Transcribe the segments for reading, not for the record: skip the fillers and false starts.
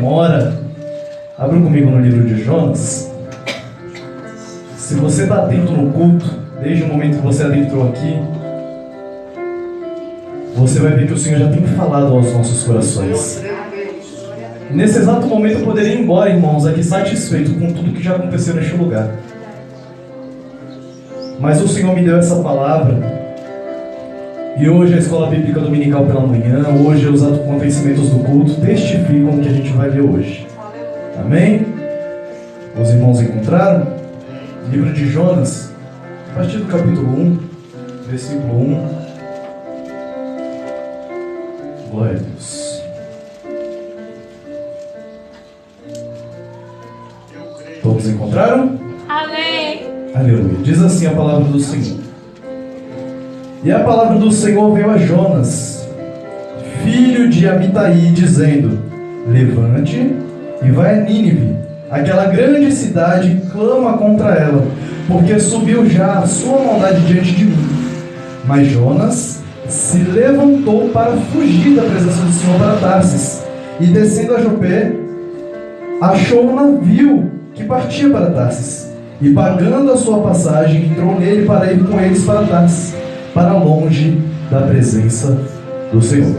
demora, abra comigo no livro de Jonas. Se você está atento no culto, desde o momento que você adentrou aqui, você vai ver que o Senhor já tem falado aos nossos corações. Nesse exato momento eu poderia ir embora, irmãos, aqui satisfeito com tudo que já aconteceu neste lugar. Mas o Senhor me deu essa palavra. E hoje a escola bíblica dominical pela manhã, hoje os acontecimentos do culto testificam o que a gente vai ver hoje. Amém? Os irmãos encontraram? Livro de Jonas, a partir do capítulo 1, versículo 1. Glória a Deus. Todos encontraram? Amém. Aleluia. Diz assim a palavra do Senhor. E a palavra do Senhor veio a Jonas, filho de Amitai, dizendo: levante e vai a Nínive, aquela grande cidade, e clama contra ela, porque subiu já a sua maldade diante de mim. Mas Jonas se levantou para fugir da presença do Senhor para Tarsis, e descendo a Jopé, achou um navio que partia para Tarsis, e pagando a sua passagem, entrou nele para ir com eles para Tarsis, para longe da presença do Senhor.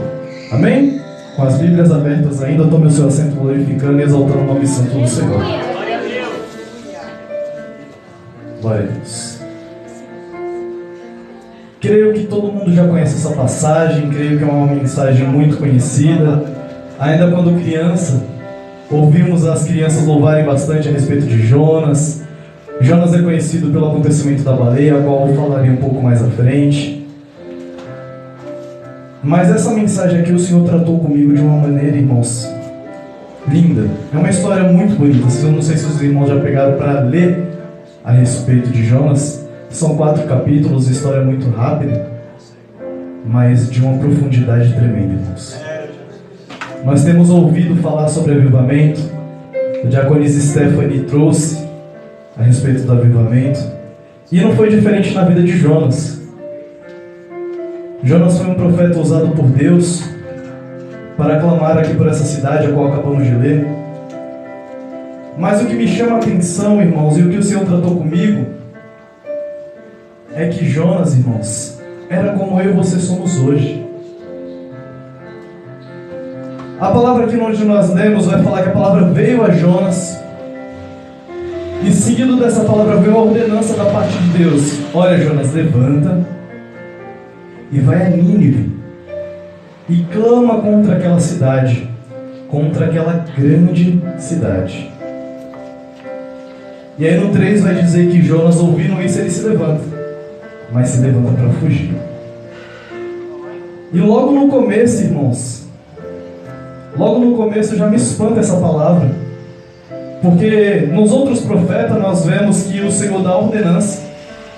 Amém? Com as Bíblias abertas ainda, tome o seu assento glorificando e exaltando o nome santo do Senhor. Glória a Deus. Creio que todo mundo já conhece essa passagem, creio que é uma mensagem muito conhecida. Ainda quando criança, ouvimos as crianças louvarem bastante a respeito de Jonas. Jonas é conhecido pelo acontecimento da baleia, a qual eu falarei um pouco mais à frente. Mas essa mensagem aqui o Senhor tratou comigo de uma maneira, irmãos, linda. É uma história muito bonita. Eu não sei se os irmãos já pegaram para ler a respeito de Jonas. São 4 capítulos, história muito rápida, mas de uma profundidade tremenda, irmãos. Nós temos ouvido falar sobre avivamento. O diaconisa Stephanie trouxe a respeito do avivamento. E não foi diferente na vida de Jonas. Jonas foi um profeta usado por Deus para clamar aqui por essa cidade, a qual acabamos de ler. Mas o que me chama a atenção, irmãos, e o que o Senhor tratou comigo, é que Jonas, irmãos, era como eu e você somos hoje. A palavra aqui onde nós lemos vai falar que a palavra veio a Jonas, e seguido dessa palavra veio a ordenança da parte de Deus: olha, Jonas, levanta e vai a Nínive e clama contra aquela cidade, contra aquela grande cidade. E aí no 3 vai dizer que Jonas, ouvindo isso, ele se levanta, mas se levanta para fugir. E logo no começo, irmãos, logo no começo já me espanta essa palavra, porque nos outros profetas nós vemos que o Senhor dá ordenança,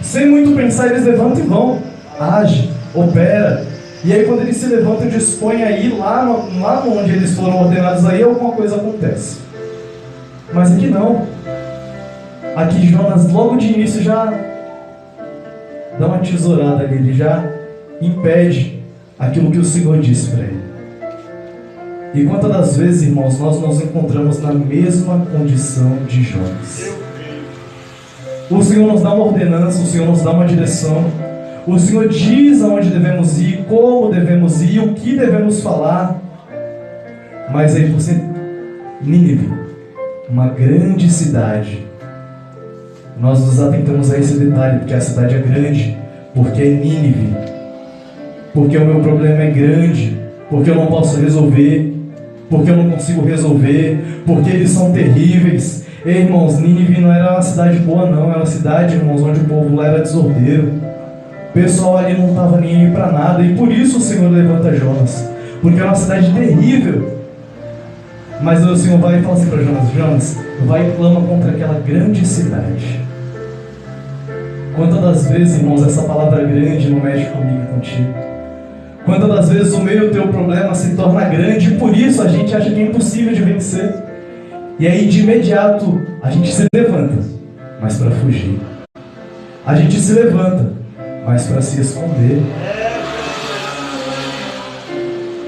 sem muito pensar eles levantam e vão, age, opera, e aí quando eles se levantam e dispõem a ir lá onde eles foram ordenados, aí alguma coisa acontece. Mas aqui não. Aqui Jonas logo de início já dá uma tesourada ali, ele já impede aquilo que o Senhor disse para ele. E quantas das vezes, irmãos, nós nos encontramos na mesma condição de Jonas. O Senhor nos dá uma ordenança, o Senhor nos dá uma direção, o Senhor diz aonde devemos ir, como devemos ir, o que devemos falar. Mas aí você, Nínive, uma grande cidade, nós nos atentamos a esse detalhe, porque a cidade é grande, porque é Nínive, porque o meu problema é grande, porque eu não posso resolver, porque eu não consigo resolver, porque eles são terríveis. Ei, irmãos, Nínive não era uma cidade boa não, era uma cidade, irmãos, onde o povo lá era desordeiro. O pessoal ali não estava nem aí para nada, e por isso o Senhor levanta Jonas, porque é uma cidade terrível. Mas o Senhor vai e fala assim para Jonas: Jonas, vai e clama contra aquela grande cidade. Quantas das vezes, irmãos, essa palavra grande não mexe comigo e contigo? Quantas das vezes o meu e o teu problema se torna grande e por isso a gente acha que é impossível de vencer? E aí de imediato a gente se levanta, mas para fugir. A gente se levanta, mas para se esconder.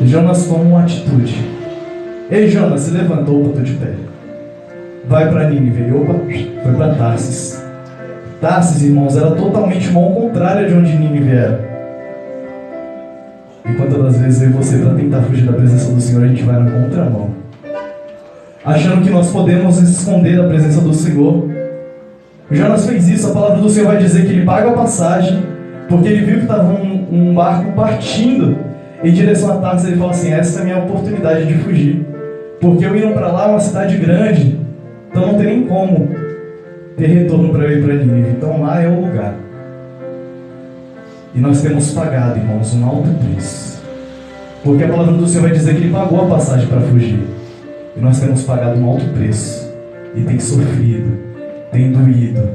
Jonas toma uma atitude. Ei, Jonas, se levantou, botou de pé. Vai para Nínive. E opa, foi para Tarsis. Tarsis, irmãos, era totalmente uma ao contrário de onde Nínive era. E quantas das vezes eu e você, para tentar fugir da presença do Senhor, a gente vai na contramão, achando que nós podemos esconder da presença do Senhor. Jonas fez isso. A palavra do Senhor vai dizer que ele paga a passagem, porque ele viu que estava um barco partindo em direção a Tarsis. Ele fala assim: essa é a minha oportunidade de fugir, porque eu indo para lá é uma cidade grande, então não tem nem como ter retorno para eu ir para Nínive. Então lá é o lugar. E nós temos pagado, irmãos, um alto preço, porque a palavra do Senhor vai dizer que ele pagou a passagem para fugir. E nós temos pagado um alto preço, e tem sofrido, tem doído,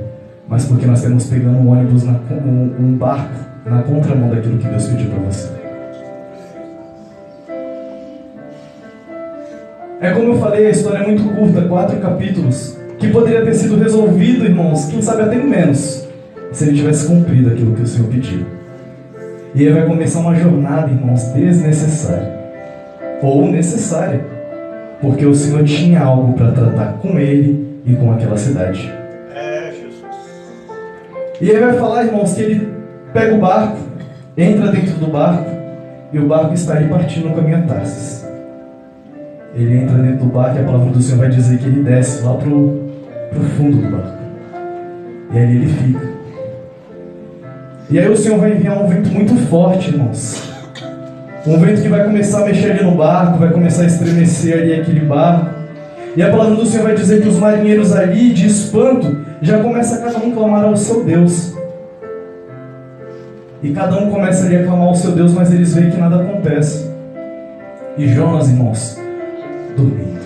mas porque nós temos pegando um ônibus, um barco, na contramão daquilo que Deus pediu para você. É como eu falei, a história é muito curta, 4 capítulos, que poderia ter sido resolvido, irmãos, quem sabe até em menos, se ele tivesse cumprido aquilo que o Senhor pediu. E aí vai começar uma jornada, irmãos, desnecessária, ou necessária, porque o Senhor tinha algo para tratar com ele e com aquela cidade. E aí vai falar, irmãos, que ele pega o barco, entra dentro do barco, e o barco está ali partindo no caminho a Tarsis. Ele entra dentro do barco e a palavra do Senhor vai dizer que ele desce lá pro fundo do barco. E ali ele fica. E aí o Senhor vai enviar um vento muito forte, irmãos. Um vento que vai começar a mexer ali no barco, vai começar a estremecer ali aquele barco. E a palavra do Senhor vai dizer que os marinheiros ali, de espanto, já começa cada um a clamar ao seu Deus. E cada um começa ali a clamar ao seu Deus, mas eles veem que nada acontece. E Jonas, irmãos, dormindo.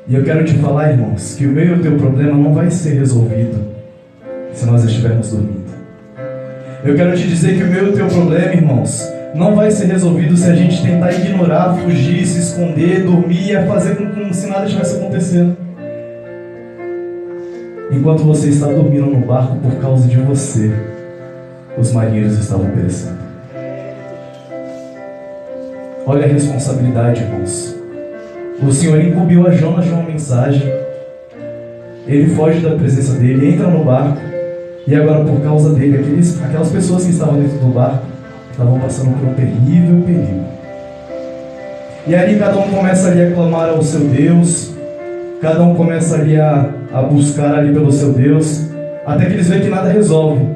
E eu quero te falar, irmãos, que o meu e o teu problema não vai ser resolvido se nós estivermos dormindo. Eu quero te dizer que o meu e o teu problema, irmãos, não vai ser resolvido se a gente tentar ignorar, fugir, se esconder, dormir e fazer como se nada estivesse acontecendo. Enquanto você está dormindo no barco por causa de você, os marinheiros estavam perecendo. Olha a responsabilidade, irmãos. O Senhor incumbiu a Jonas de uma mensagem. Ele foge da presença dele, entra no barco, e agora por causa dele, aquelas pessoas que estavam dentro do barco estavam passando por um terrível perigo. E ali cada um começa ali a clamar ao seu Deus, cada um começa ali a buscar ali pelo seu Deus, até que eles veem que nada resolve.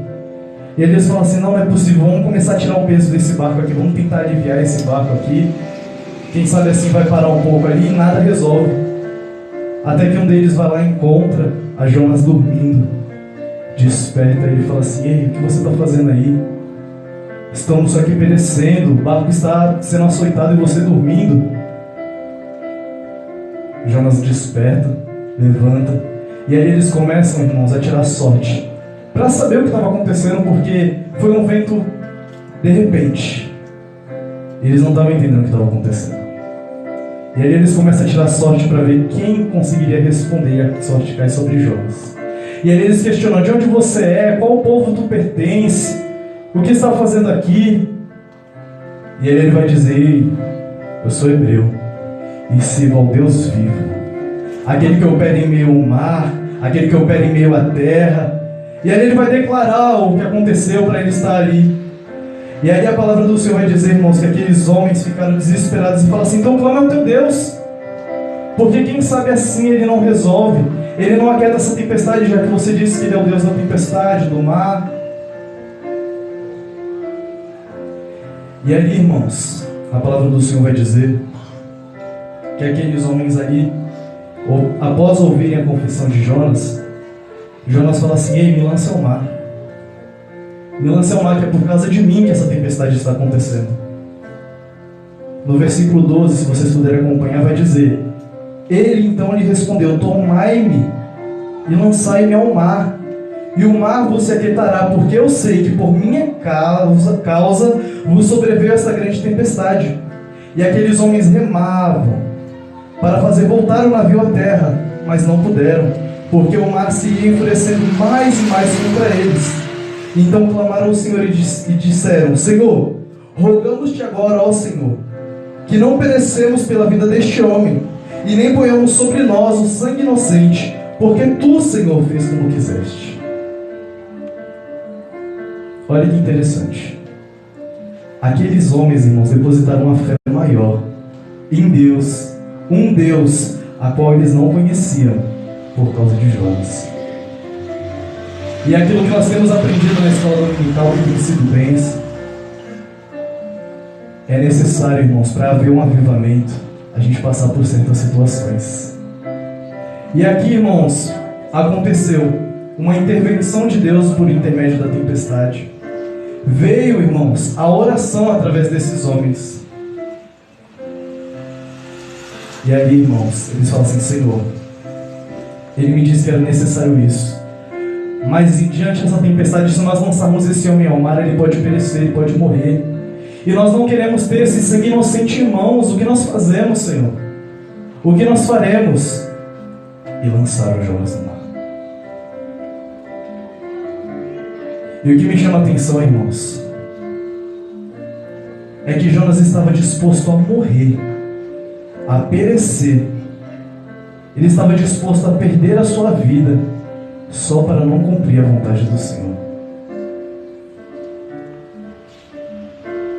E eles falam assim: não é possível, vamos começar a tirar o peso desse barco aqui, vamos tentar aliviar esse barco aqui, quem sabe assim vai parar um pouco ali, e nada resolve. Até que um deles vai lá e encontra a Jonas dormindo, desperta ele e fala assim: ei, o que você está fazendo aí? Estamos aqui perecendo, o barco está sendo açoitado e você dormindo. Jonas desperta, levanta, e aí eles começam, irmãos, a tirar sorte para saber o que estava acontecendo, porque foi um vento de repente. Eles não estavam entendendo o que estava acontecendo. E aí eles começam a tirar sorte para ver quem conseguiria responder, e a sorte cai sobre Jonas. E aí eles questionam: de onde você é? Qual povo tu pertence? O que está fazendo aqui? E aí ele vai dizer: eu sou hebreu e sirvo ao Deus vivo, aquele que opera em meio ao mar, aquele que opera em meio à terra. E aí ele vai declarar o que aconteceu para ele estar ali. E aí a palavra do Senhor vai dizer, irmãos, que aqueles homens ficaram desesperados e falam assim: então clama ao teu Deus, porque quem sabe assim ele não resolve, ele não aquieta essa tempestade, já que você disse que ele é o Deus da tempestade, do mar. E ali, irmãos, a palavra do Senhor vai dizer que aqueles homens ali, após ouvirem a confissão de Jonas, Jonas fala assim: ei, me lance ao mar. Me lance ao mar, que é por causa de mim que essa tempestade está acontecendo. No versículo 12, se vocês puderem acompanhar, vai dizer: ele então lhe respondeu: tomai-me e lançai-me ao mar, e o mar vos se aquietará, porque eu sei que por minha causa vos sobreveio esta grande tempestade. E aqueles homens remavam para fazer voltar o navio à terra, mas não puderam, porque o mar se ia enfurecendo mais e mais contra eles. Então clamaram ao Senhor e disseram: Senhor, rogamos-te agora, ó Senhor, que não perecemos pela vida deste homem, e nem ponhamos sobre nós o sangue inocente, porque tu, Senhor, fez como quiseste. Olha que interessante. Aqueles homens, irmãos, depositaram uma fé maior em Deus, um Deus a qual eles não conheciam por causa de Jonas. E aquilo que nós temos aprendido na escola dominical do princípio bens, é necessário, irmãos, para haver um avivamento, a gente passar por certas situações. E aqui, irmãos, aconteceu uma intervenção de Deus por intermédio da tempestade. Veio, irmãos, a oração através desses homens. E ali, irmãos, eles falam assim: Senhor, Ele me disse que era necessário isso, mas diante dessa tempestade, se nós lançarmos esse homem ao mar, ele pode perecer, ele pode morrer. E nós não queremos ter esse sangue inocente em mãos. O que nós fazemos, Senhor? O que nós faremos? E lançaram Jonas no mar. E o que me chama a atenção, irmãos, é que Jonas estava disposto a morrer, a perecer. Ele estava disposto a perder a sua vida só para não cumprir a vontade do Senhor.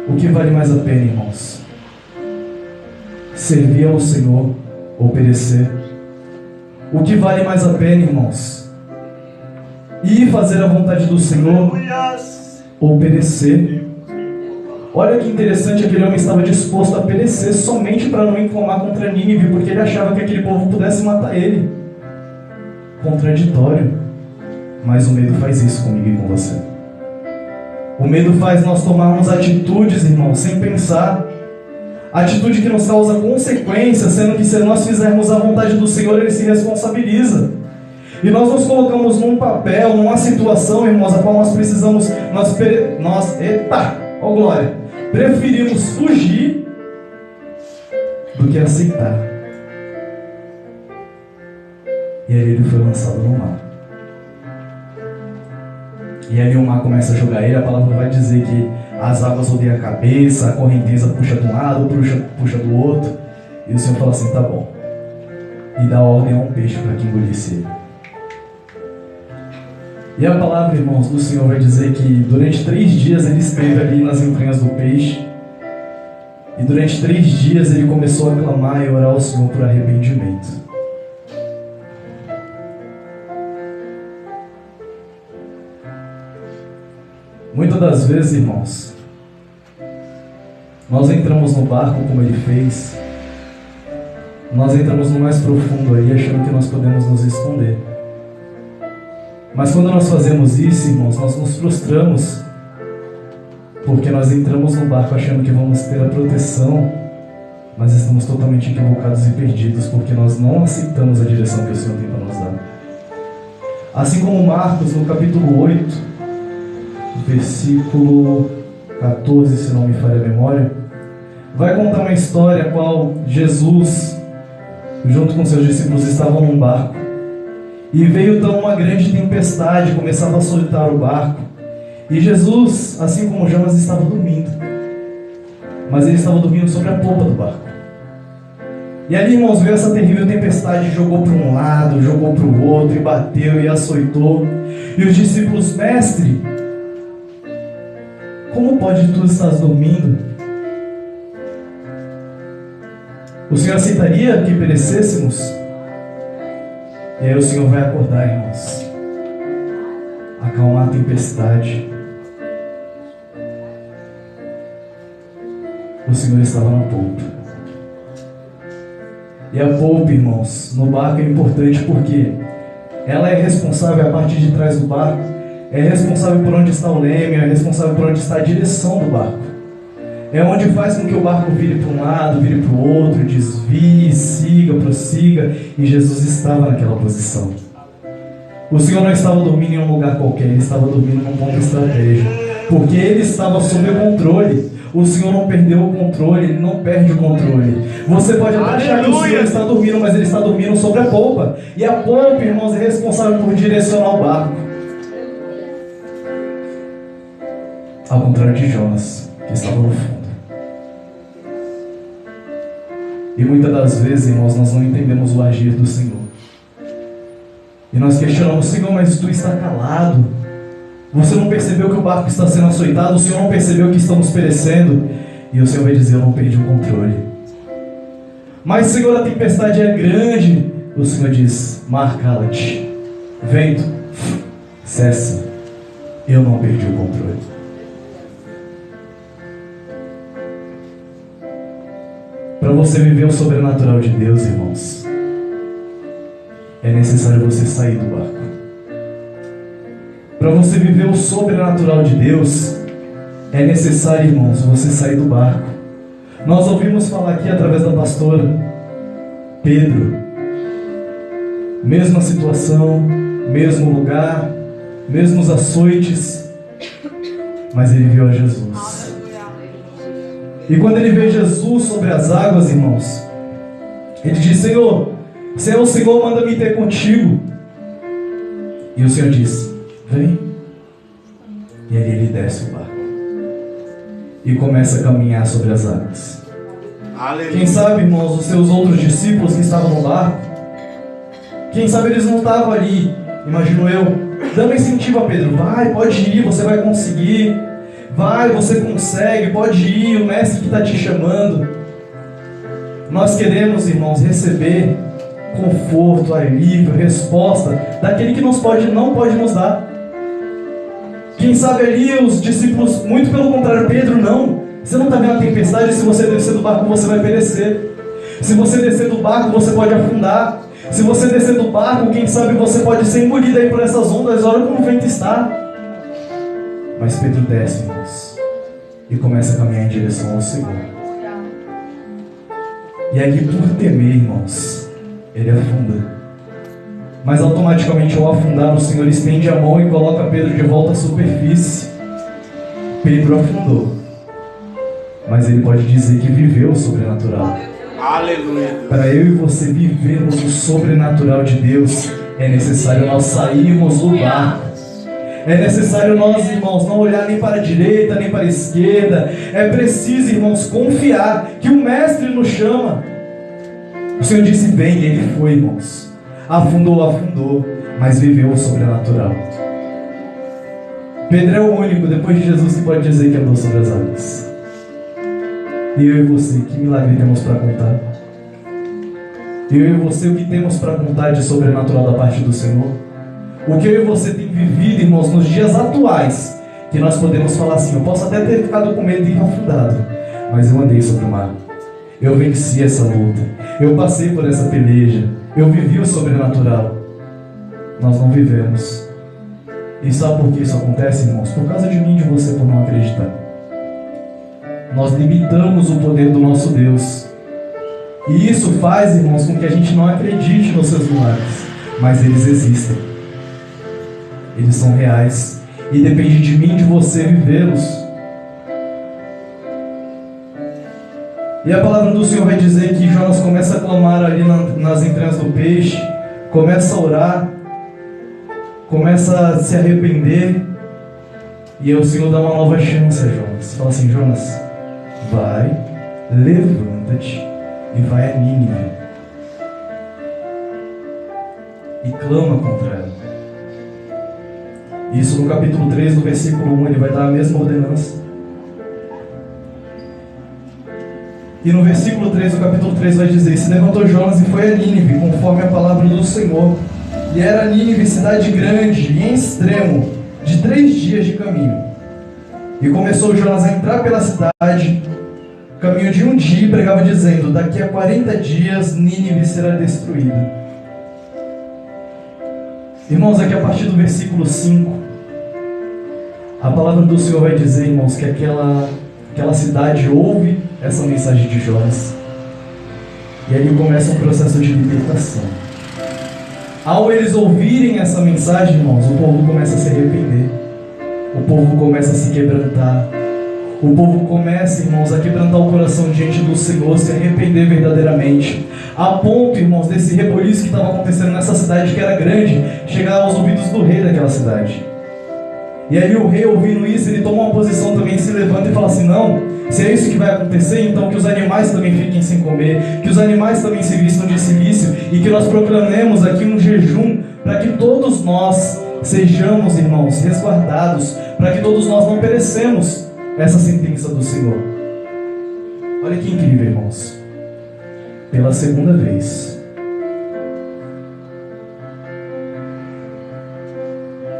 O que vale mais a pena, irmãos? Servir ao Senhor ou perecer? O que vale mais a pena, irmãos? Ir fazer a vontade do Senhor ou perecer? Olha que interessante, aquele homem estava disposto a perecer somente para não inflamar contra Nínive, porque ele achava que aquele povo pudesse matar ele. Contraditório. Mas o medo faz isso comigo e com você. O medo faz nós tomarmos atitudes, irmãos, sem pensar. Atitude que nos causa consequências, sendo que se nós fizermos a vontade do Senhor, Ele se responsabiliza. E nós nos colocamos num papel, numa situação, irmãos, a qual nós precisamos, ó glória, preferimos fugir do que aceitar. E aí ele foi lançado no mar. E aí o mar começa a jogar ele. A palavra vai dizer que as águas rodeiam a cabeça, a correnteza puxa de um lado, puxa do outro. E o Senhor fala assim: tá bom. E dá ordem a um peixe para que engolisse ele. E a palavra, irmãos, do Senhor vai dizer que durante 3 dias ele esteve ali nas entranhas do peixe. E durante 3 dias ele começou a clamar e orar ao Senhor por arrependimento. Muitas das vezes, irmãos, nós entramos no barco como ele fez. Nós entramos no mais profundo aí, achando que nós podemos nos esconder. Mas quando nós fazemos isso, irmãos, nós nos frustramos, porque nós entramos no barco achando que vamos ter a proteção, mas estamos totalmente equivocados e perdidos, porque nós não aceitamos a direção que o Senhor tem para nos dar. Assim como Marcos, no capítulo 8, versículo 14, se não me falha a memória, vai contar uma história a qual Jesus, junto com seus discípulos, estavam num barco. E veio então uma grande tempestade, começava a açoitar o barco. E Jesus, assim como Jonas, estava dormindo. Mas ele estava dormindo sobre a polpa do barco. E ali, irmãos, veio essa terrível tempestade, jogou para um lado, jogou para o outro, e bateu e açoitou. E os discípulos: mestre, como pode tu estás dormindo? O Senhor aceitaria que perecêssemos? E aí o Senhor vai acordar, irmãos, acalmar a tempestade. O Senhor estava na polpa. E a polpa, irmãos, no barco é importante porque ela é responsável, a parte de trás do barco é responsável por onde está o leme, é responsável por onde está a direção do barco. É onde faz com que o barco vire para um lado, vire para o outro, desvie, siga, prossiga. E Jesus estava naquela posição. O Senhor não estava dormindo em um lugar qualquer, Ele estava dormindo num ponto estratégico, porque Ele estava sob o controle. O Senhor não perdeu o controle, Ele não perde o controle. Você pode até achar que o Senhor está dormindo, mas Ele está dormindo sobre a polpa. E a polpa, irmãos, é responsável por direcionar o barco. Ao contrário de Jonas, que estava no fundo. E muitas das vezes, irmãos, nós não entendemos o agir do Senhor. E nós questionamos: Senhor, mas tu está calado? Você não percebeu que o barco está sendo açoitado? O Senhor não percebeu que estamos perecendo? E o Senhor vai dizer: eu não perdi o controle. Mas, Senhor, a tempestade é grande. O Senhor diz: mar, cala-te. Vento, cessa. Eu não perdi o controle. Para você viver o sobrenatural de Deus, irmãos, é necessário você sair do barco. Para você viver o sobrenatural de Deus, é necessário, irmãos, você sair do barco. Nós ouvimos falar aqui através da pastora Pedro. Mesma situação, mesmo lugar, mesmos açoites, mas ele viu a Jesus. E quando ele vê Jesus sobre as águas, irmãos, ele diz: Senhor, se é o Senhor, manda-me ter contigo. E o Senhor diz: vem. E aí ele desce o barco e começa a caminhar sobre as águas. Aleluia. Quem sabe, irmãos, os seus outros discípulos que estavam no barco, quem sabe eles não estavam ali, imagino eu, dando incentivo a Pedro: vai, pode ir, você vai conseguir. Vai, você consegue, pode ir, o mestre que está te chamando. Nós queremos, irmãos, receber conforto, alívio, resposta daquele que não pode nos dar. Quem sabe ali os discípulos, muito pelo contrário: Pedro, não, você não está vendo a tempestade? Se você descer do barco, você vai perecer. Se você descer do barco, você pode afundar. Se você descer do barco, quem sabe você pode ser engolido aí por essas ondas. Olha como o vento está. Mas Pedro desce, irmãos, e começa a caminhar em direção ao Senhor. E ali, por temer, irmãos, ele afunda. Mas automaticamente, ao afundar, o Senhor estende a mão e coloca Pedro de volta à superfície. Pedro afundou, mas ele pode dizer que viveu o sobrenatural. Aleluia. Para eu e você vivermos o sobrenatural de Deus, é necessário nós sairmos do barco. É necessário nós, irmãos, não olhar nem para a direita, nem para a esquerda. É preciso, irmãos, confiar que o Mestre nos chama. O Senhor disse: vem, e ele foi, irmãos. Afundou, mas viveu o sobrenatural. Pedro é o único, depois de Jesus, que pode dizer que andou sobre as águas. E eu e você, que milagre temos para contar? Eu e você, o que temos para contar de sobrenatural da parte do Senhor? O que eu e você tem vivido, irmãos, nos dias atuais, que nós podemos falar assim: eu posso até ter ficado com medo de ir afundado, mas eu andei sobre o mar. Eu venci essa luta. Eu passei por essa peleja. Eu vivi o sobrenatural. Nós não vivemos. E sabe por que isso acontece, irmãos? Por causa de mim e de você, por não acreditar. Nós limitamos o poder do nosso Deus. E isso faz, irmãos, com que a gente não acredite nos seus milagres. Mas eles existem. Eles são reais. E depende de mim e de você vivê-los. E a palavra do Senhor vai dizer que Jonas começa a clamar ali nas entranhas do peixe. Começa a orar. Começa a se arrepender. E aí o Senhor dá uma nova chance a Jonas. Fala assim: Jonas, vai, levanta-te e vai a Nínive. E clama contra ela. Isso no capítulo 3, no versículo 1, ele vai dar a mesma ordenança. E no versículo 3 do capítulo 3 vai dizer: se levantou Jonas e foi a Nínive, conforme a palavra do Senhor. E era Nínive cidade grande e em extremo, de 3 dias de caminho. E começou Jonas a entrar pela cidade, caminho de 1 dia, e pregava dizendo: daqui a 40 dias Nínive será destruída. Irmãos, aqui a partir do versículo 5, a palavra do Senhor vai dizer, irmãos, que aquela cidade ouve essa mensagem de Jonas. E ali começa um processo de libertação. Ao eles ouvirem essa mensagem, irmãos, o povo começa a se arrepender. O povo começa a se quebrantar. O povo começa, irmãos, a quebrantar o coração diante do Senhor, se arrepender verdadeiramente. A ponto, irmãos, desse reboliço que estava acontecendo nessa cidade, que era grande, chegar aos ouvidos do rei daquela cidade. E aí o rei, ouvindo isso, ele toma uma posição também, se levanta e fala assim: não, se é isso que vai acontecer, então que os animais também fiquem sem comer, que os animais também se vistam de cilício, e que nós proclamemos aqui um jejum, para que todos nós sejamos, irmãos, resguardados, para que todos nós não perecemos essa sentença do Senhor. Olha que incrível, irmãos. Pela segunda vez,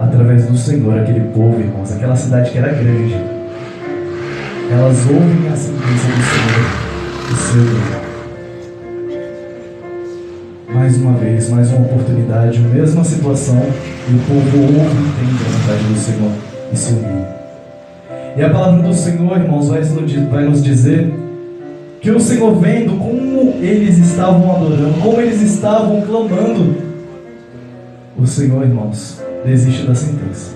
através do Senhor, aquele povo, irmãos, aquela cidade que era grande, elas ouvem a sentença do Senhor, do seu Deus. Mais uma vez, mais uma oportunidade, a mesma situação, e o povo ouve e entende a vontade do Senhor e se unir. E a palavra do Senhor, irmãos, vai nos dizer que o Senhor, vendo como eles estavam adorando, como eles estavam clamando, o Senhor, irmãos, desiste da sentença.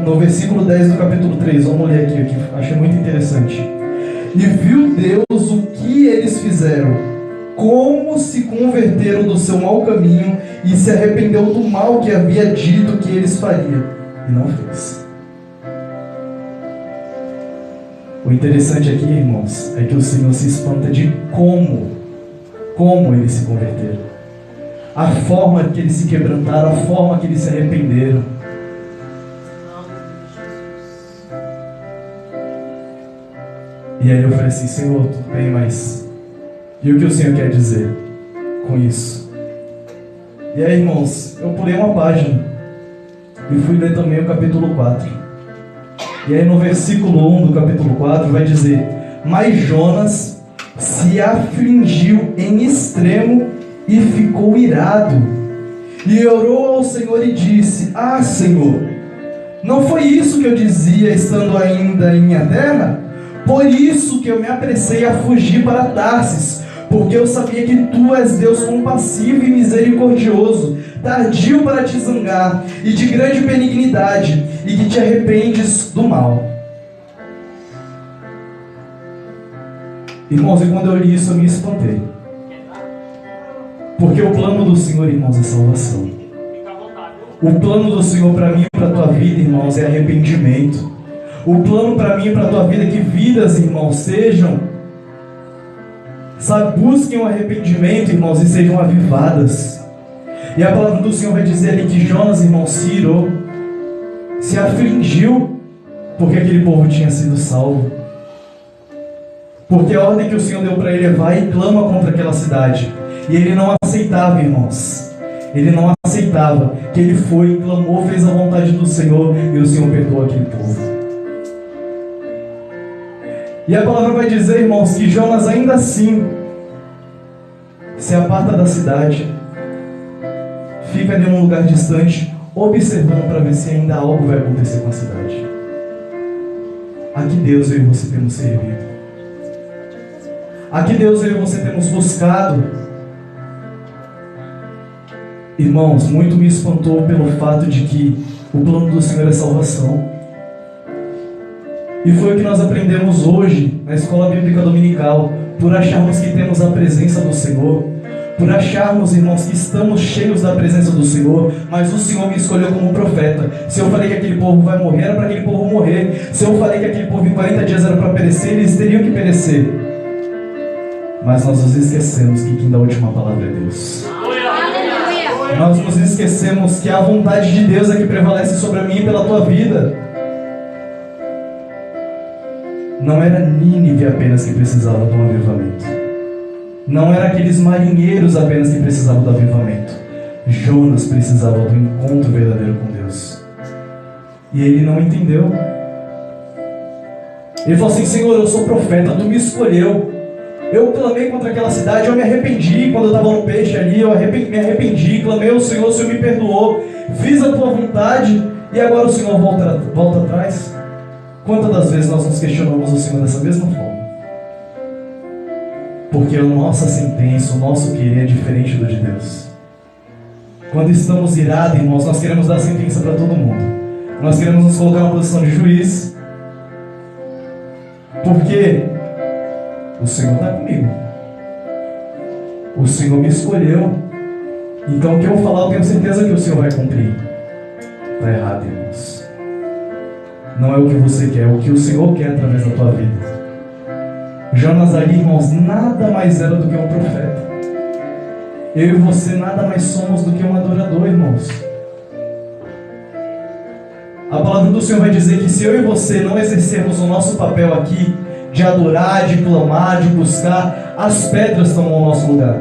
No versículo 10 do capítulo 3, vamos ler aqui, que achei muito interessante. E viu Deus o que eles fizeram, como se converteram do seu mau caminho e se arrependeu do mal que havia dito que eles fariam, e não fez. O interessante aqui, irmãos, é que o Senhor se espanta de como eles se converteram, a forma que eles se quebrantaram, a forma que eles se arrependeram. E aí eu falei assim: Senhor, tudo bem, mas e o que o Senhor quer dizer com isso? E aí, irmãos, eu pulei uma página e fui ler também o capítulo 4. E aí no versículo 1 do capítulo 4 vai dizer: mas Jonas se afligiu em extremo e ficou irado, e orou ao Senhor e disse: ah, Senhor, não foi isso que eu dizia estando ainda em minha terra? Por isso que eu me apressei a fugir para Tarsis, porque eu sabia que tu és Deus compassivo e misericordioso, tardio para te zangar e de grande benignidade, e que te arrependes do mal. Irmãos, e quando eu li isso eu me espantei, porque o plano do Senhor, irmãos, é salvação. O plano do Senhor para mim e para a tua vida, irmãos, é arrependimento. O plano para mim e para a tua vida é que vidas, irmãos, sejam, busquem o arrependimento, irmãos, e sejam avivadas. E a palavra do Senhor vai dizer ali que Jonas, irmãos, se irou, se afligiu, porque aquele povo tinha sido salvo. Porque a ordem que o Senhor deu para ele é: vai e clama contra aquela cidade. E ele não aceitava, irmãos. Ele não aceitava que ele foi, clamou, fez a vontade do Senhor, e o Senhor perdoou aquele povo. E a palavra vai dizer, irmãos, que Jonas ainda assim se aparta da cidade, fica ali num lugar distante, observando para ver se ainda algo vai acontecer com a cidade. A que Deus eu e você temos servido? A que Deus eu e você temos buscado? Irmãos, muito me espantou pelo fato de que o plano do Senhor é salvação. E foi o que nós aprendemos hoje na escola bíblica dominical, por acharmos que temos a presença do Senhor, por acharmos, irmãos, que estamos cheios da presença do Senhor, mas o Senhor me escolheu como profeta. Se eu falei que aquele povo vai morrer, era para aquele povo morrer. Se eu falei que aquele povo em 40 dias era para perecer, eles teriam que perecer. Mas nós nos esquecemos que quem dá a última palavra é Deus. Nós nos esquecemos que a vontade de Deus é que prevalece sobre a mim e pela tua vida. Não era Nínive apenas que precisava de um avivamento. Não era aqueles marinheiros apenas que precisavam do avivamento. Jonas precisava do encontro verdadeiro com Deus. E ele não entendeu. Ele falou assim: Senhor, eu sou profeta, tu me escolheu. Eu clamei contra aquela cidade, eu me arrependi quando eu estava no peixe ali, me arrependi, clamei ao Senhor, o Senhor me perdoou, fiz a tua vontade, e agora o Senhor volta atrás. Quantas das vezes nós nos questionamos o Senhor dessa mesma forma? Porque a nossa sentença, o nosso querer é diferente do de Deus. Quando estamos irados, irmãos, nós queremos dar sentença para todo mundo. Nós queremos nos colocar na posição de juiz. Porque o Senhor está comigo. O Senhor me escolheu. Então o que eu falar, eu tenho certeza que o Senhor vai cumprir. está errado, irmãos. Não é o que você quer, é o que o Senhor quer através da tua vida. Jonas ali, irmãos, nada mais era do que um profeta. Eu e você nada mais somos do que um adorador, irmãos. A palavra do Senhor vai dizer que se eu e você não exercermos o nosso papel aqui, de adorar, de clamar, de buscar, as pedras tomam o nosso lugar.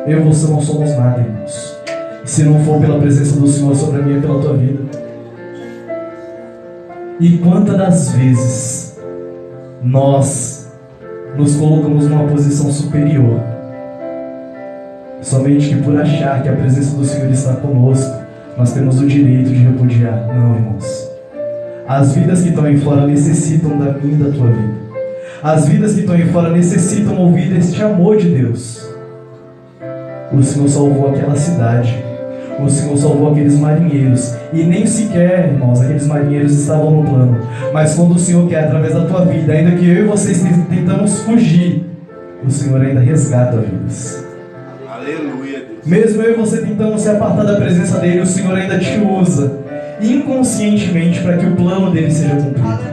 Eu e você não somos nada, irmãos, se não for pela presença do Senhor sobre a minha e pela tua vida. E quantas das vezes nós nos colocamos numa posição superior, somente que por achar que a presença do Senhor está conosco, nós temos o direito de repudiar. Não, irmãos. As vidas que estão aí fora necessitam da minha e da tua vida. As vidas que estão aí fora necessitam ouvir este amor de Deus. O Senhor salvou aquela cidade. O Senhor salvou aqueles marinheiros. E nem sequer, irmãos, aqueles marinheiros estavam no plano. Mas quando o Senhor quer, através da tua vida, ainda que eu e vocês tentamos fugir, o Senhor ainda resgata vidas. Aleluia, Deus. Mesmo eu e você tentando se apartar da presença dele, o Senhor ainda te usa inconscientemente para que o plano dele seja cumprido.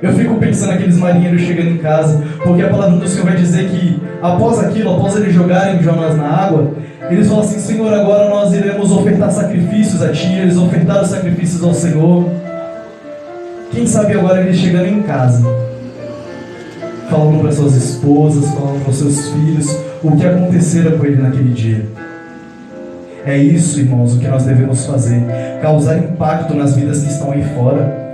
Eu fico pensando naqueles marinheiros chegando em casa, porque a palavra do Senhor vai dizer que após aquilo, após eles jogarem Jonas na água, eles falam assim: Senhor, agora nós iremos ofertar sacrifícios a Ti. Eles ofertaram sacrifícios ao Senhor. Quem sabe agora eles chegando em casa, falando para suas esposas, falando para seus filhos o que acontecera com ele naquele dia. É isso, irmãos, o que nós devemos fazer: causar impacto nas vidas que estão aí fora.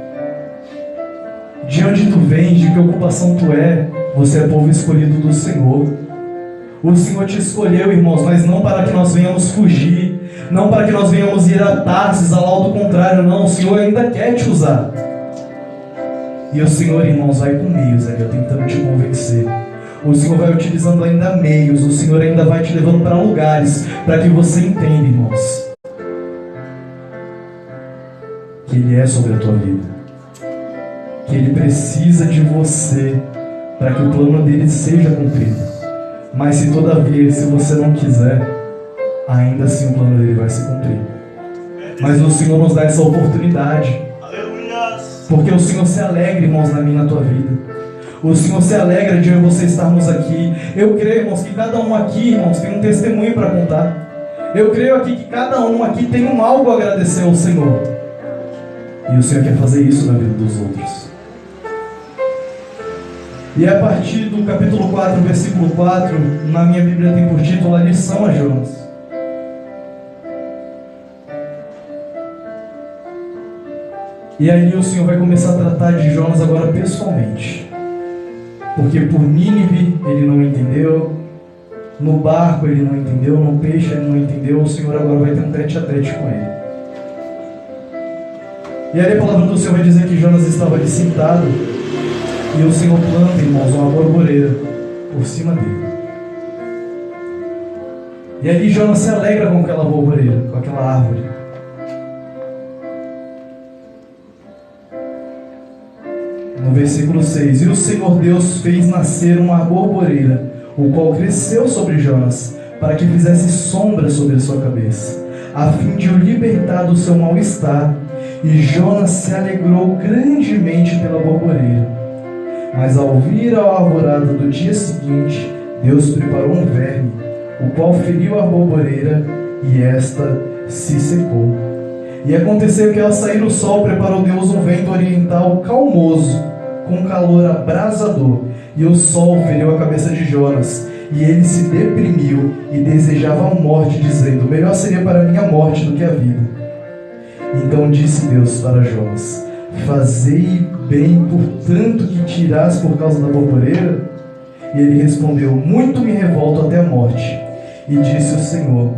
De onde tu vens, de que ocupação tu é, você é povo escolhido do Senhor. O Senhor te escolheu, irmãos, mas não para que nós venhamos fugir, não para que nós venhamos ir a Tarsis, ao lado contrário, não. O Senhor ainda quer te usar. E o Senhor, irmãos, vai com meios ali, tentando te convencer. O Senhor vai utilizando ainda meios, o Senhor ainda vai te levando para lugares, para que você entenda, irmãos, que Ele é sobre a tua vida, que Ele precisa de você para que o plano dele seja cumprido. Mas se todavia, se você não quiser, ainda assim o plano dele vai se cumprir. Mas o Senhor nos dá essa oportunidade, porque o Senhor se alegra, irmãos, na minha e na tua vida. O Senhor se alegra de eu e você estarmos aqui. Eu creio, irmãos, que cada um aqui, irmãos, tem um testemunho para contar. Eu creio aqui que cada um aqui tem algo a agradecer ao Senhor. E o Senhor quer fazer isso na vida dos outros. E a partir do capítulo 4, versículo 4, na minha Bíblia tem por título a lição a Jonas. E aí o Senhor vai começar a tratar de Jonas agora pessoalmente. Porque por Nínive ele não entendeu, no barco ele não entendeu, no peixe ele não entendeu, o Senhor agora vai ter um tete-a-tete com ele. E aí a palavra do Senhor vai dizer que Jonas estava ali sentado, e o Senhor planta, irmãos, uma borboreira por cima dele. E ali Jonas se alegra com aquela borboreira, com aquela árvore. No versículo 6, e o Senhor Deus fez nascer uma borboreira, o qual cresceu sobre Jonas, para que fizesse sombra sobre a sua cabeça, a fim de o libertar do seu mal-estar. E Jonas se alegrou grandemente pela borboreira. Mas ao vir a alvorada do dia seguinte, Deus preparou um verme, o qual feriu a borboreira, e esta se secou. E aconteceu que ao sair o sol, preparou Deus um vento oriental calmoso, com calor abrasador, e o sol feriu a cabeça de Jonas, e ele se deprimiu e desejava a morte, dizendo: melhor seria para mim a morte do que a vida. Então disse Deus para Jonas: fazei bem, portanto, que tirás por causa da borboreira? E ele respondeu: muito me revolto até a morte. E disse o Senhor: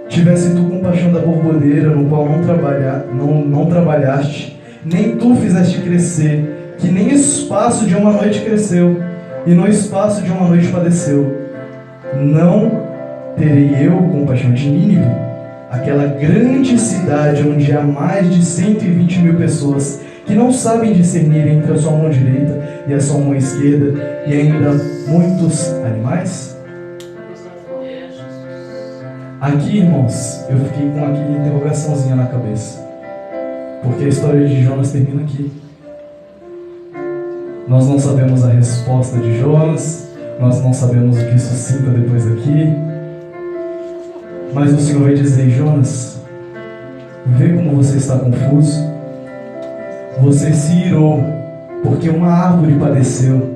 tivesse tu compaixão da borboreira, no qual não trabalhaste, nem tu fizeste crescer, que nem espaço de uma noite cresceu, e no espaço de uma noite padeceu, não terei eu compaixão de Nínive, aquela grande cidade onde há mais de 120 mil pessoas que não sabem discernir entre a sua mão direita e a sua mão esquerda, e ainda muitos animais? Aqui, irmãos, eu fiquei com aquela interrogaçãozinha na cabeça. Porque a história de Jonas termina aqui. Nós não sabemos a resposta de Jonas, nós não sabemos o que suscita depois daqui. Mas o Senhor vai dizer: Jonas, vê como você está confuso. Você se irou, porque uma árvore padeceu.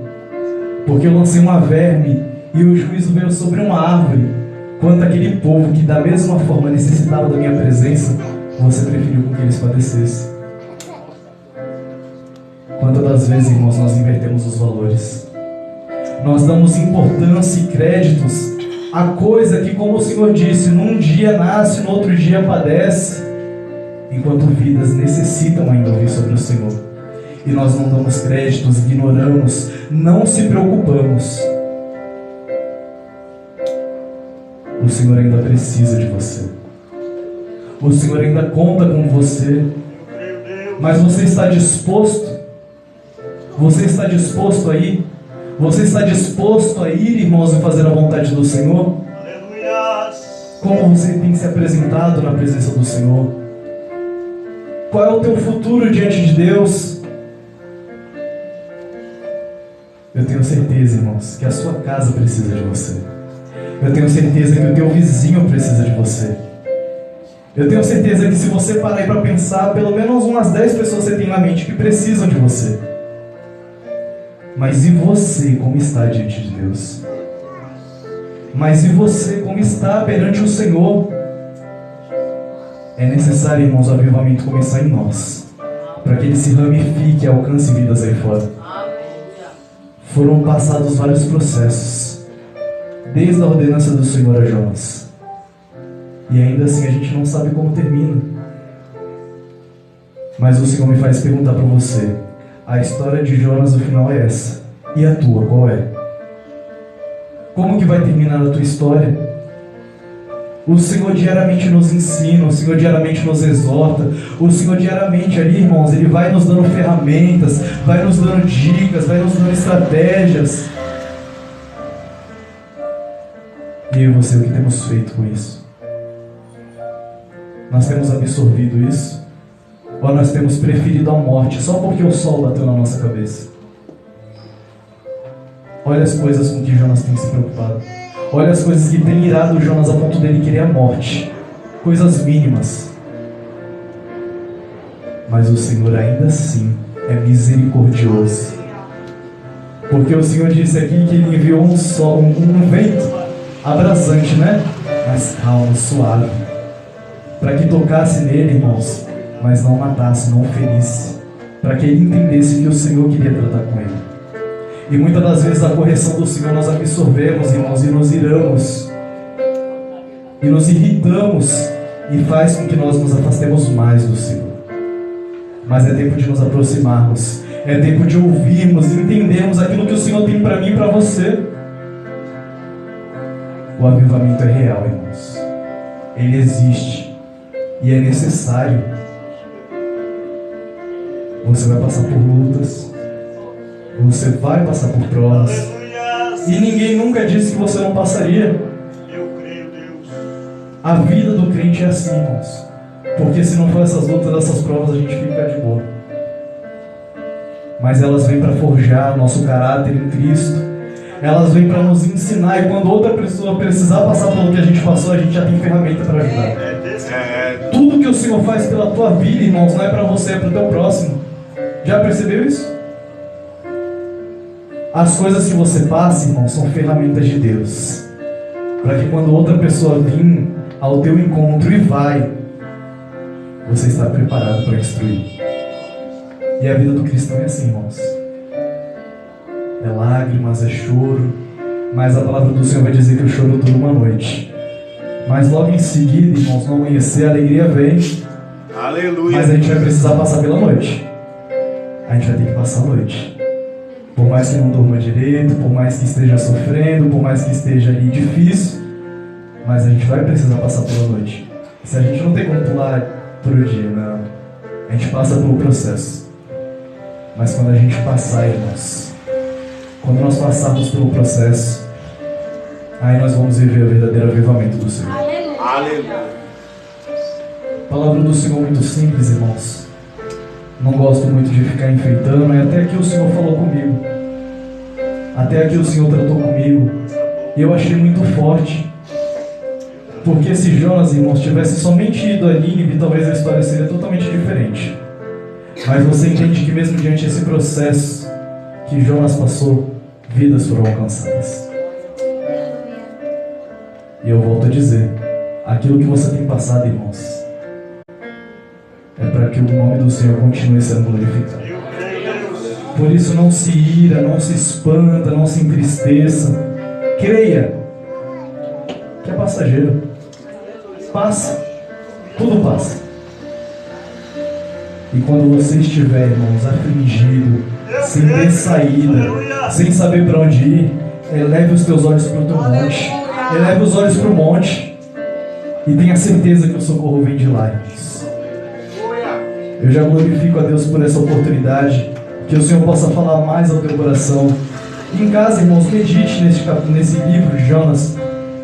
Porque eu lancei uma verme e o juízo veio sobre uma árvore. Quanto aquele povo que da mesma forma necessitava da minha presença, você preferiu com que eles padecessem. Quantas das vezes, irmãos, nós invertemos os valores? Nós damos importância e créditos a coisa que, como o Senhor disse, num dia nasce, no outro dia padece, enquanto vidas necessitam ainda ouvir sobre o Senhor. E nós não damos créditos, ignoramos, não se preocupamos. O Senhor ainda precisa de você. O Senhor ainda conta com você. Mas você está disposto? Você está disposto a ir? Você está disposto a ir, irmãos, e fazer a vontade do Senhor? Como você tem se apresentado na presença do Senhor? Qual é o teu futuro diante de Deus? Eu tenho certeza, irmãos, que a sua casa precisa de você. Eu tenho certeza que o teu vizinho precisa de você. Eu tenho certeza que se você parar aí para pensar, pelo menos umas 10 pessoas você tem na mente que precisam de você. Mas e você, como está diante de Deus? Mas e você, como está perante o Senhor? É necessário, irmãos, o avivamento começar em nós, para que ele se ramifique e alcance vidas aí fora. Foram passados vários processos, desde a ordenança do Senhor a Jonas. E ainda assim a gente não sabe como termina. Mas o Senhor me faz perguntar para você: a história de Jonas, o final é essa. E a tua, qual é? Como que vai terminar a tua história? O Senhor diariamente nos ensina, o Senhor diariamente nos exorta, o Senhor diariamente ali, irmãos, Ele vai nos dando ferramentas, vai nos dando dicas, vai nos dando estratégias. E eu e você, o que temos feito com isso? Nós temos absorvido isso? Ou nós temos preferido a morte só porque o sol bateu na nossa cabeça? Olha as coisas com que Jonas tem se preocupado. Olha as coisas que têm irado Jonas a ponto dele querer a morte. Coisas mínimas. Mas o Senhor ainda assim é misericordioso. Porque o Senhor disse aqui que Ele enviou um sol, um vento abrasante, né? Mas calmo, suave. Para que tocasse nele, irmãos, mas não matasse, não ferisse. Para que ele entendesse que o Senhor queria tratar com ele. E muitas das vezes a correção do Senhor nós absorvemos, irmãos, e nos iramos. E nos irritamos. E faz com que nós nos afastemos mais do Senhor. Mas é tempo de nos aproximarmos. É tempo de ouvirmos e entendermos aquilo que o Senhor tem para mim e para você. O avivamento é real, irmãos. Ele existe. E é necessário. Você vai passar por lutas. Você vai passar por provas. E ninguém nunca disse que você não passaria. Eu creio, Deus. A vida do crente é assim, irmãos. Porque se não for essas lutas, essas provas, a gente fica de boa. Mas elas vêm para forjar nosso caráter em Cristo. Elas vêm para nos ensinar. E quando outra pessoa precisar passar pelo que a gente passou, a gente já tem ferramenta para ajudar. Tudo que o Senhor faz pela tua vida, irmãos, não é para você, é para o teu próximo. Já percebeu isso? As coisas que você passa, irmão, são ferramentas de Deus. Para que quando outra pessoa vir ao teu encontro e vai, você está preparado para instruir. E a vida do cristão é assim, irmãos. É lágrimas, é choro. Mas a palavra do Senhor vai dizer que o choro dura uma noite. Mas logo em seguida, irmãos, no amanhecer, a alegria vem. Aleluia. Mas a gente vai precisar passar pela noite. A gente vai ter que passar a noite. Por mais que não durma direito, por mais que esteja sofrendo, por mais que esteja ali difícil, mas a gente vai precisar passar pela noite. Se a gente não tem como pular por o dia, não. A gente passa pelo processo. Mas quando a gente passar, irmãos, quando nós passarmos pelo processo, aí nós vamos viver o verdadeiro avivamento do Senhor. Aleluia. A palavra do Senhor é muito simples, irmãos. Não gosto muito de ficar enfeitando, mas até aqui o Senhor falou comigo. Até aqui o Senhor tratou comigo. E eu achei muito forte. Porque se Jonas, irmãos, tivesse somente ido a Nínive, talvez a história seria totalmente diferente. Mas você entende que mesmo diante desse processo que Jonas passou, vidas foram alcançadas. E eu volto a dizer, aquilo que você tem passado, irmãos, é para que o nome do Senhor continue sendo glorificado. Por isso não se ira, não se espanta, não se entristeça. Creia que é passageiro. Passa. Tudo passa. E quando você estiver, irmãos, afligido, sem ter saída, sem saber para onde ir, eleve os teus olhos para o teu monte. Eleve os olhos para o monte. E tenha certeza que o socorro vem de lá, irmãos. Eu já glorifico a Deus por essa oportunidade. Que o Senhor possa falar mais ao teu coração. Em casa, irmãos, medite nesse livro de Jonas.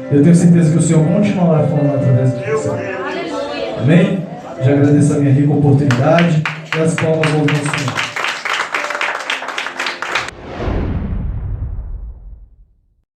Eu tenho certeza que o Senhor continuará falando através do teu coração. Amém? Já agradeço a minha rica oportunidade. E as palmas ao nosso Senhor.